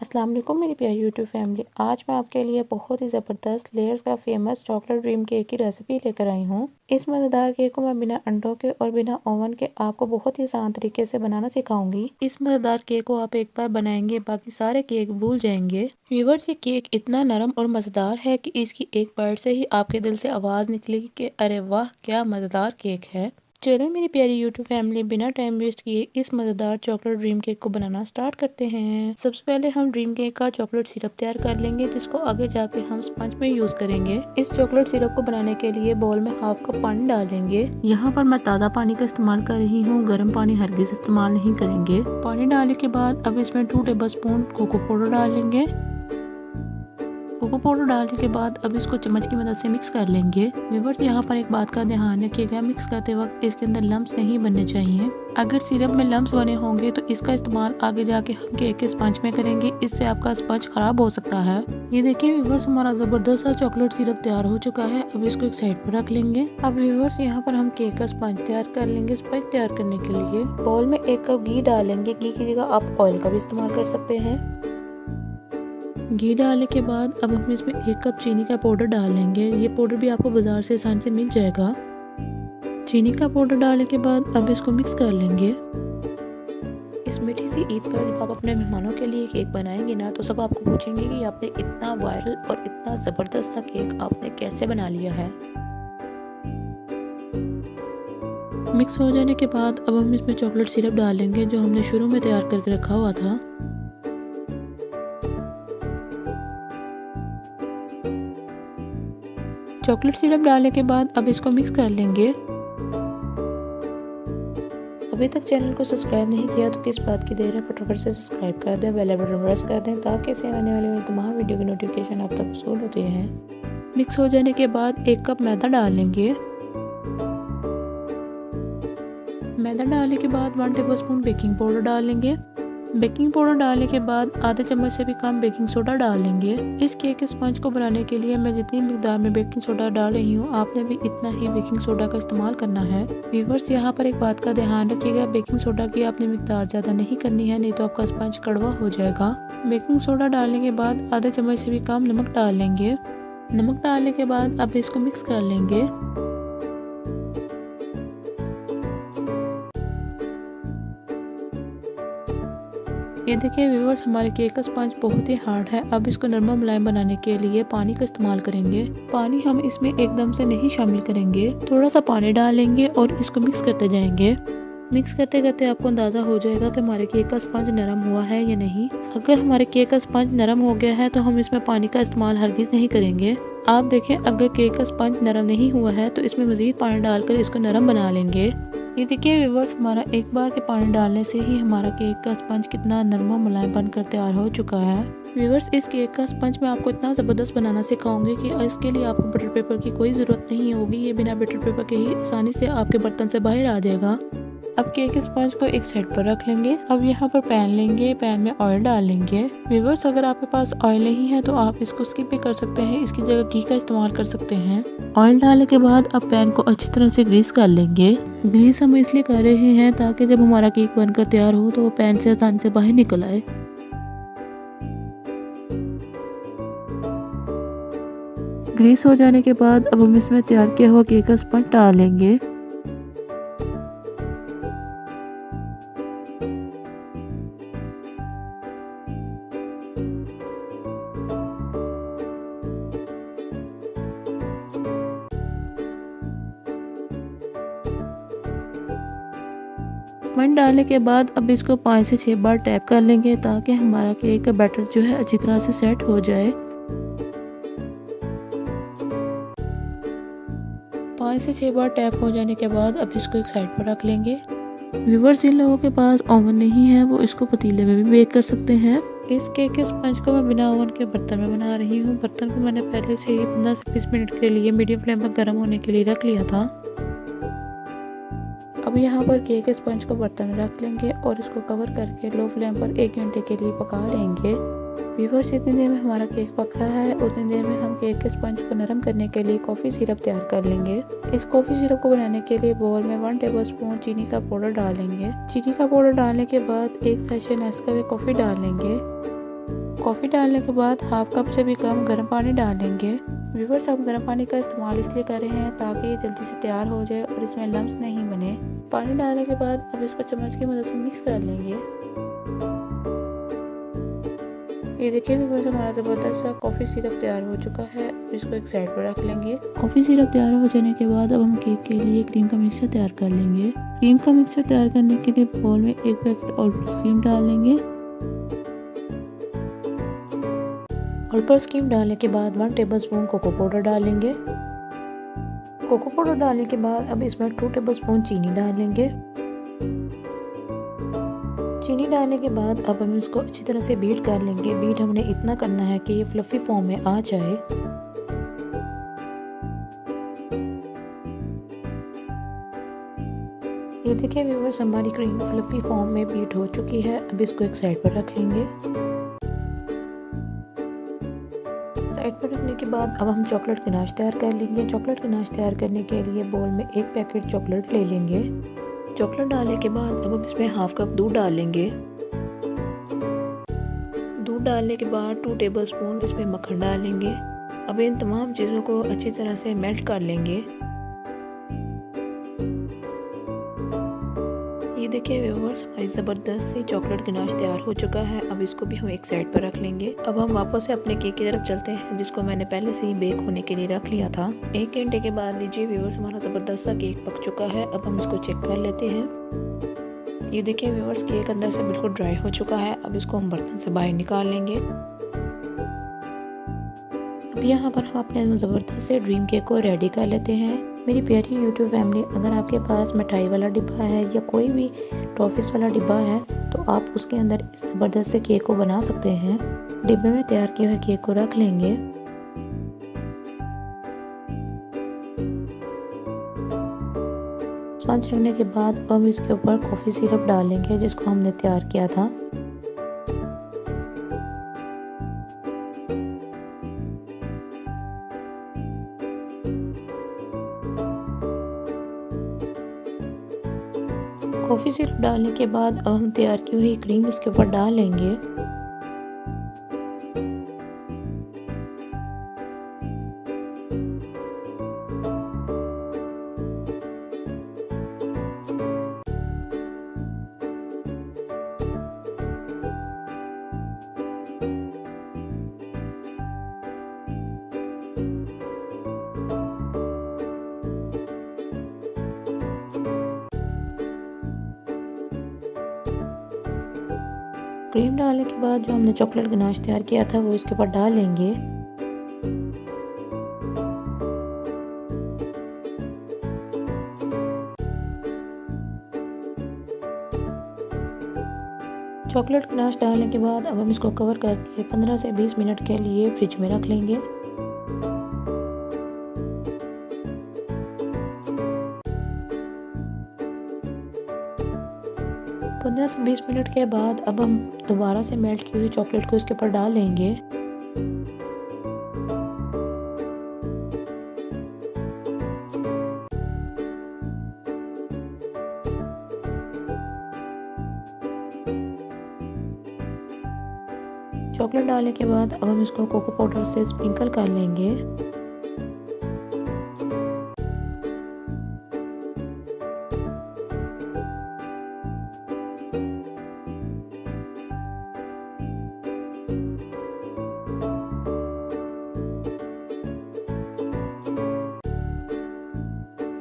अस्सलाम वालेकुम मेरी प्यारी यूट्यूब फैमिली। आज मैं आपके लिए बहुत ही ज़बरदस्त लेयर्स का फेमस चॉकलेट ड्रीम केक की रेसिपी लेकर आई हूँ। इस मज़ेदार केक को मैं बिना अंडों के और बिना ओवन के आपको बहुत ही आसान तरीके से बनाना सिखाऊंगी। इस मज़ेदार केक को आप एक बार बनाएंगे बाकी सारे केक भूल जाएंगे। व्यूअर्स, ये केक इतना नरम और मज़ेदार है कि इसकी एक बाइट से ही आपके दिल से आवाज़ निकलेगी कि अरे वाह, क्या मज़ेदार केक है। चलिए मेरी प्यारी यूट्यूब फैमिली, बिना टाइम वेस्ट किए इस मज़ेदार चॉकलेट ड्रीम केक को बनाना स्टार्ट करते हैं। सबसे पहले हम ड्रीम केक का चॉकलेट सिरप तैयार कर लेंगे, जिसको आगे जाके हम स्पंज में यूज करेंगे। इस चॉकलेट सिरप को बनाने के लिए बाउल में हाफ कप पानी डालेंगे। यहाँ पर मैं ताज़ा पानी का इस्तेमाल कर रही हूँ, गर्म पानी हरगिज़ इस्तेमाल नहीं करेंगे। पानी डालने के बाद अब इसमें 2 टेबल स्पून कोको पाउडर डालेंगे। कोको पाउडर डालने के बाद अब इसको चम्मच की मदद से मिक्स कर लेंगे। व्यूअर्स, यहाँ पर एक बात का ध्यान रखिएगा, मिक्स करते वक्त इसके अंदर लम्स नहीं बनने चाहिए। अगर सिरप में लम्स बने होंगे तो इसका इस्तेमाल आगे जाके हम केक के स्पंज में करेंगे, इससे आपका स्पंज खराब हो सकता है। ये देखिए व्यूअर्स, हमारा जबरदस्त सा चॉकलेट सिरप तैयार हो चुका है। अब इसको एक साइड पर रख लेंगे। अब व्यूअर्स, यहाँ पर हम केक का स्पंज तैयार कर लेंगे। स्पंज तैयार करने के लिए बाउल में 1 कप घी डालेंगे। घी की जगह आप ऑयल का भी इस्तेमाल कर सकते हैं। घी डालने के बाद अब हम इसमें 1 कप चीनी का पाउडर डाल लेंगे। ये पाउडर भी आपको बाजार से आसानी से मिल जाएगा। चीनी का पाउडर डालने के बाद अब इसको मिक्स कर लेंगे। इस मीठी सी ईद पर जब आप अपने मेहमानों के लिए केक बनाएंगे ना, तो सब आपको पूछेंगे कि आपने इतना वायरल और इतना ज़बरदस्त सा केक आपने कैसे बना लिया है। मिक्स हो जाने के बाद अब हम इसमें चॉकलेट सिरप डालेंगे, जो हमने शुरू में तैयार करके रखा हुआ था। चॉकलेट सिरप डालने के बाद अब इसको मिक्स कर लेंगे। अभी तक चैनल को सब्सक्राइब नहीं किया तो किस बात की देर है, फटाफट से सब्सक्राइब कर दें, बेल आइकन प्रेस कर दें ताकि इसे आने वाली मेरी तमाम वीडियो की नोटिफिकेशन आप तक वसूल होती रहे। मिक्स हो जाने के बाद 1 कप मैदा डाल लेंगे। मैदा डालने के बाद 1 टेबलस्पून बेकिंग पाउडर डाल लेंगे। बेकिंग पाउडर डालने के बाद आधे चम्मच से भी कम बेकिंग सोडा डाल लेंगे। इस केक के स्पंज को बनाने के लिए मैं जितनी मिकदार में बेकिंग सोडा डाल रही हूँ, आपने भी इतना ही बेकिंग सोडा का इस्तेमाल करना है। व्यूअर्स, यहाँ पर एक बात का ध्यान रखिएगा, बेकिंग सोडा की आपने मिकदार ज़्यादा नहीं करनी है, नहीं तो आपका स्पंज कड़वा हो जाएगा। बेकिंग सोडा डालने के बाद आधे चम्मच से भी कम नमक डाल लेंगे। नमक डालने के बाद अब इसको मिक्स कर लेंगे। ये देखिए व्यूअर्स, हमारे केक का स्पंज बहुत ही हार्ड है। अब इसको नरम मुलायम बनाने के लिए पानी का इस्तेमाल करेंगे। पानी हम इसमें एकदम से नहीं शामिल करेंगे, थोड़ा सा पानी डालेंगे और इसको मिक्स करते जाएंगे। मिक्स करते करते आपको अंदाज़ा हो जाएगा कि हमारे केक का स्पंज नरम हुआ है या नहीं। अगर हमारे केक का स्पंज नरम हो गया है तो हम इसमें पानी का इस्तेमाल हरगिज़ नहीं करेंगे। आप देखें, अगर केक का स्पंज नरम नहीं हुआ है तो इसमें मज़ीद पानी डालकर इसको नरम बना लेंगे। ये देखिए व्यूअर्स, हमारा एक बार के पानी डालने से ही हमारा केक का स्पंज कितना नरम और मुलायम बनकर तैयार हो चुका है। व्यूअर्स, इस केक का स्पंज मैं आपको इतना ज़बरदस्त बनाना सिखाऊंगी कि इसके लिए आपको बटर पेपर की कोई ज़रूरत नहीं होगी। ये बिना बटर पेपर के ही आसानी से आपके बर्तन से बाहर आ जाएगा। अब केक के स्पंज को एक साइड पर रख लेंगे। अब यहाँ पर पैन लेंगे, पैन में ऑयल डाल लेंगे। व्यूअर्स, अगर आपके पास ऑयल नहीं है तो आप इसको स्किप भी कर सकते हैं, इसकी जगह घी का इस्तेमाल कर सकते हैं। ऑयल डालने के बाद अब पैन को अच्छी तरह से ग्रीस कर लेंगे। ग्रीस हम इसलिए कर रहे हैं ताकि जब हमारा केक बनकर तैयार हो तो वो पैन से आसानी से बाहर निकल आए। ग्रीस हो जाने के बाद अब हम इसमें तैयार किया हुआ केक का स्पंज डाल लेंगे। स्पंज डालने के बाद अब इसको 5 से 6 बार टैप कर लेंगे ताकि हमारा केक का बैटर जो है अच्छी तरह से सेट हो जाए। 5 से 6 बार टैप हो जाने के बाद अब इसको एक साइड पर रख लेंगे। व्यूअर्स, जिन लोगों के पास ओवन नहीं है वो इसको पतीले में भी बेक कर सकते हैं। इस केक के स्पंज को मैं बिना ओवन के बर्तन में बना रही हूँ। बर्तन को मैंने पहले से ही 15 से 20 मिनट के लिए मीडियम फ्लेम पर गर्म होने के लिए रख लिया था। अब यहाँ पर केक के स्पंज को बर्तन में रख लेंगे और इसको कवर करके लो फ्लेम पर 1 घंटे के लिए पका लेंगे। व्यूअर्स, जितनी देर में हमारा केक पक रहा है उतनी देर में हम केक के स्पंज को नरम करने के लिए कॉफ़ी सिरप तैयार कर लेंगे। इस कॉफ़ी सिरप को बनाने के लिए बाउल में 1 टेबलस्पून चीनी का पाउडर डालेंगे। चीनी का पाउडर डालने के बाद 1 सैशे नेस्कैफे कॉफ़ी डाल लेंगे। कॉफ़ी डालने के बाद हाफ कप से भी कम गर्म पानी डालेंगे। व्यूअर्स, हम गर्म पानी का इस्तेमाल इसलिए कर रहे हैं ताकि ये जल्दी से तैयार हो जाए और इसमें लम्स नहीं बने। पानी डालने के बाद अब इसको चम्मच की मदद से मिक्स कर लेंगे। ये देखिए व्यूअर्स, हमारा ज़बरदस्त सा कॉफ़ी सिरप तैयार हो चुका है। इसको एक साइड पर रख लेंगे। कॉफ़ी सिरप तैयार हो जाने के बाद अब हम केक के लिए क्रीम का मिक्सचर तैयार कर लेंगे। क्रीम का मिक्सचर तैयार करने के लिए बाउल में एक पैकेट ऑल पर्पस क्रीम डाल लेंगे। ऑल पर्पस क्रीम डालने के बाद 1 टेबलस्पून कोको पाउडर डालेंगे। कोको पाउडर डालने के बाद अब इसमें 2 टेबलस्पून चीनी डाल लेंगे। चीनी डालने के बाद अब हम इसको अच्छी तरह से बीट कर लेंगे। बीट हमने इतना करना है कि ये फ्लफी फॉर्म में आ जाए। ये देखिए व्यूअर्स, हमारी क्रीम फ्लफी फॉर्म में बीट हो चुकी है। अब इसको एक साइड पर रख लेंगे। साइड पर रखने के बाद अब हम चॉकलेट गनाश तैयार कर लेंगे। चॉकलेट गनाश तैयार करने के लिए बोल में एक पैकेट चॉकलेट ले लेंगे। चॉकलेट डालने के बाद अब हम इसमें हाफ कप दूध डाल लेंगे। दूध डालने के बाद 2 टेबलस्पून इसमें मक्खन डालेंगे। अब इन तमाम चीज़ों को अच्छी तरह से मेल्ट कर लेंगे। ये देखिए व्यूअर्स, हमारी ज़बरदस्त सी चॉकलेट गनाश तैयार हो चुका है। अब इसको भी हम एक साइड पर रख लेंगे। अब हम वापस से अपने केक की तरफ चलते हैं, जिसको मैंने पहले से ही बेक होने के लिए रख लिया था। 1 घंटे के बाद लीजिए व्यूअर्स, हमारा ज़बरदस्त सा केक पक चुका है। अब हम इसको चेक कर लेते हैं। ये देखिए व्यूअर्स, केक अंदर से बिल्कुल ड्राई हो चुका है। अब इसको हम बर्तन से बाहर निकाल लेंगे। अब यहाँ पर हम अपने ज़बरदस्त से ड्रीम केक को रेडी कर लेते हैं। मेरी प्यारी यूट्यूब फैमिली, अगर आपके पास मिठाई वाला डिब्बा है या कोई भी टॉफ़ीज़ वाला डिब्बा है तो आप उसके अंदर इस ज़बरदस्त से केक को बना सकते हैं। डिब्बे में तैयार किए हुए केक को रख लेंगे। स्पंज रखने के बाद हम इसके ऊपर कॉफ़ी सिरप डालेंगे, जिसको हमने तैयार किया था। कॉफ़ी सिरप डालने के बाद अब हम तैयार की हुई क्रीम इसके ऊपर डालेंगे। क्रीम डालने के बाद जो हमने चॉकलेट गनाश तैयार किया था वो इसके ऊपर डालेंगे। चॉकलेट गनाश डालने के बाद अब हम इसको कवर करके 15 से 20 मिनट के लिए फ्रिज में रख लेंगे। 15 से 20 मिनट के बाद अब हम दोबारा से मेल्ट की हुई चॉकलेट को इसके ऊपर डालेंगे। चॉकलेट डालने के बाद अब हम इसको कोको पाउडर से स्प्रिंकल कर लेंगे।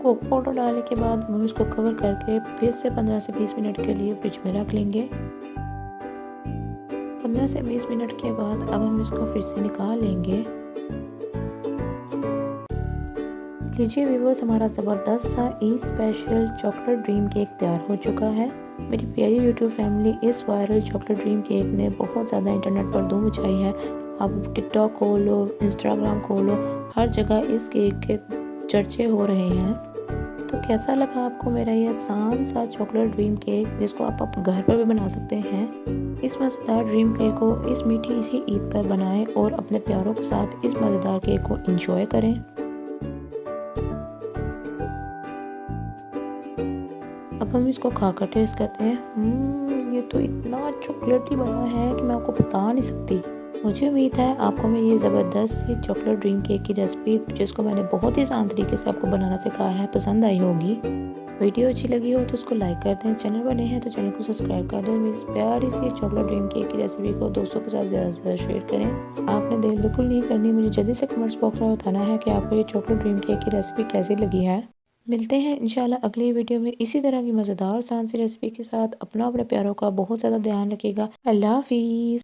कोको पाउडर डालने के बाद हम इसको कवर करके फिर से 15 से 20 मिनट के लिए फ्रिज में रख लेंगे। 15 से 20 मिनट के बाद अब हम इसको फ्रिज से निकाल लेंगे। लीजिए व्यूअर्स, हमारा ज़बरदस्त सा स्पेशल चॉकलेट ड्रीम केक तैयार हो चुका है। मेरी प्यारी यूट्यूब फैमिली, इस वायरल चॉकलेट ड्रीम केक ने बहुत ज़्यादा इंटरनेट पर धूम मचाई है। आप टिकटॉक खोलो, इंस्टाग्राम खोलो, हर जगह इस केक के चर्चे हो रहे हैं। तो कैसा लगा आपको मेरा ये आसान सा चॉकलेट ड्रीम केक, जिसको आप घर पर भी बना सकते हैं। इस मज़ेदार ड्रीम केक को इस मीठी सी ईद पर बनाएं और अपने प्यारों के साथ इस मज़ेदार केक को एंजॉय करें। अब हम इसको खाकर टेस्ट करते हैं। ये तो इतना चॉकलेटी बना है कि मैं आपको बता नहीं सकती। मुझे उम्मीद है आपको मैं ये ज़बरदस्त सी चॉकलेट ड्रीम केक की रेसिपी, जिसको मैंने बहुत ही आसान तरीके से आपको बनाना सिखाया है, पसंद आई होगी। वीडियो अच्छी लगी हो तो उसको लाइक कर दें, चैनल पर नए हैं तो चैनल को सब्सक्राइब कर दें और मेरी इस प्यारी सी चॉकलेट ड्रीम केक की रेसिपी को दोस्तों के साथ ज़्यादा से ज़्यादा शेयर करें। आपने देर बिल्कुल नहीं करनी, मुझे जल्दी से कमेंट्स बॉक्स में बताना है कि आपको ये चॉकलेट ड्रीम केक की रेसिपी कैसी लगी है। मिलते हैं इंशाल्लाह अगली वीडियो में इसी तरह की मज़ेदार आसान सी रेसिपी के साथ। अपना अपने प्यारों का बहुत ज़्यादा ध्यान रखिएगा। अल्लाह हाफिज़।